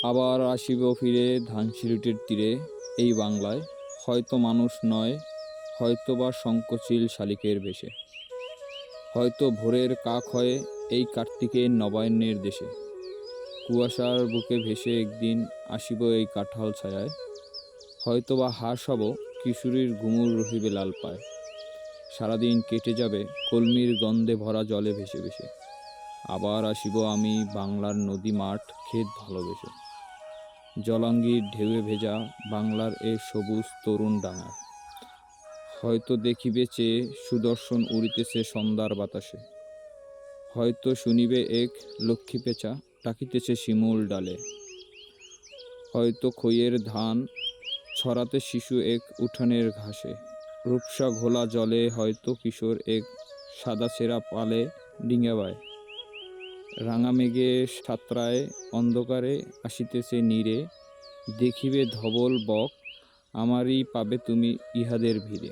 আবার আসিব ফিরে ধানসিঁড়িটির তীরে, এই বাংলায়, হয়তো মানুষ নয়, হয়তো বা শঙ্খচিল শালিকের বেশে, হয়তো ভোরের কাক হয়ে এই কার্তিকের নবায়নের দেশে। কুয়াশার বুকে ভেসে একদিন আসিব এই কাঁঠাল ছায়ায়, হয়তো বা হাঁস হব, কিশোরীর ঘুমুর রহিবে লাল পায়। সারাদিন কেটে যাবে কলমির গন্ধে ভরা জলে ভেসে ভেসে। আবার আসিব আমি বাংলার নদী মাঠ ক্ষেত ভালোবেসে, জলাঙ্গির ঢেউয়ে ভেজা বাংলার এ সবুজ তরুণ ডাঙায়। হয়তো দেখিবে চেয়ে সুদর্শন উড়িতেছে সন্ধ্যার বাতাসে, হয়তো শুনিবে এক লক্ষ্মী পেঁচা ডাকিতেছে শিমুল ডালে, হয়তো খইয়ের ধান ছড়াতে শিশু এক উঠানের ঘাসে, রূপসা ঘোলা জলে হয়তো কিশোর এক সাদা ছেঁড়া পালে ডিঙাবায়। রাঙা মেঘে সাঁতরায় অন্ধকারে আসিতেছে নীরে, দেখিবে ধবল বক আমারই পাবে তুমি ইহাদের ভিড়ে।